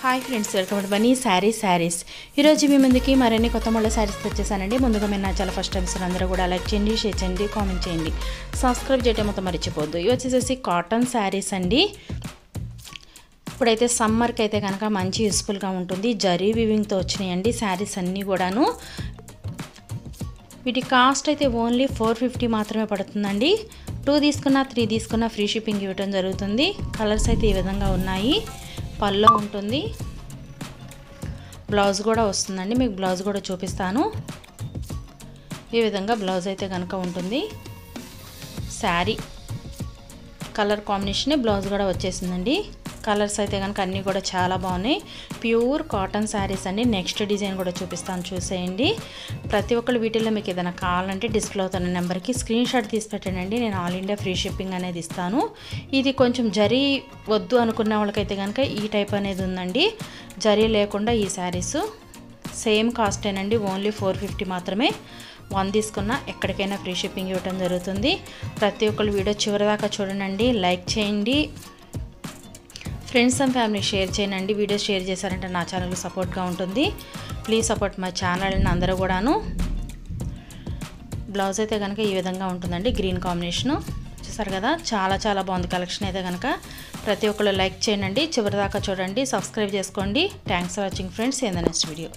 Hi friends, welcome to Bunny saris. ఈరోజు మీ ముందుకి మరిన్ని కొత్త మళ్ళీ శారీస్ తెచ్చేసానండి. ముందుగా మీరు నా చాలా ఫస్ట్ టైమ్స్ అందరూ కూడా లైక్ చేయండి, షేర్ చేయండి, కామెంట్ చేయండి, సబ్స్క్రైబ్ చేయడం మొత్తం మర్చిపోద్దు. ఇవి వచ్చేసి కాటన్ శారీస్ అండి. ఇప్పుడైతే సమ్మర్కి అయితే కనుక మంచి యూస్ఫుల్గా ఉంటుంది. జరీ వీవింగ్తో వచ్చినాయండి శారీస్ అన్నీ కూడాను. వీటి కాస్ట్ అయితే ఓన్లీ 450 మాత్రమే పడుతుందండి. 2 తీసుకున్నా 3 తీసుకున్నా ఫ్రీ షిప్పింగ్ ఇవ్వడం జరుగుతుంది. కలర్స్ అయితే ఈ విధంగా ఉన్నాయి. పల్లో ఉంటుంది, బ్లౌజ్ కూడా వస్తుందండి. మీకు బ్లౌజ్ కూడా చూపిస్తాను. ఈ విధంగా బ్లౌజ్ అయితే కనుక ఉంటుంది. శారీ కలర్ కాంబినేషనే బ్లౌజ్ కూడా వచ్చేసిందండి. కలర్స్ అయితే కనుక అన్నీ కూడా చాలా బాగున్నాయి. ప్యూర్ కాటన్ శారీస్ అండి. నెక్స్ట్ డిజైన్ కూడా చూపిస్తాను, చూసేయండి. ప్రతి ఒక్కరు వీటిల్లో మీకు ఏదైనా కావాలంటే డిస్ప్లే అవుతున్న నెంబర్కి స్క్రీన్ షాట్ తీసి పెట్టండి. నేను ఆల్ ఇండియా ఫ్రీ షిప్పింగ్ అనేది ఇస్తాను. ఇది కొంచెం జరీ వద్దు అనుకున్న వాళ్ళకైతే కనుక ఈ టైప్ అనేది ఉందండి. జరీ లేకుండా ఈ శారీస్ సేమ్ కాస్టేనండి. ఓన్లీ 450 మాత్రమే. 1 తీసుకున్నా ఎక్కడికైనా ఫ్రీ షిప్పింగ్ ఇవ్వడం జరుగుతుంది. ప్రతి ఒక్కరు వీడియో చివరిదాకా చూడండి, లైక్ చేయండి, ఫ్రెండ్స్ అండ్ ఫ్యామిలీ షేర్ చేయండి. వీడియో షేర్ చేశారంటే నా ఛానల్కి సపోర్ట్గా ఉంటుంది. ప్లీజ్ సపోర్ట్ మై ఛానల్ని అందరూ కూడాను. బ్లౌజ్ అయితే కనుక ఈ విధంగా ఉంటుందండి. గ్రీన్ కాంబినేషను చూసారు కదా, చాలా బాగుంది కలెక్షన్ అయితే కనుక. ప్రతి ఒక్కరు లైక్ చేయండి, చివరిదాకా చూడండి, సబ్స్క్రైబ్ చేసుకోండి. Thanks for watching friends. In the next video.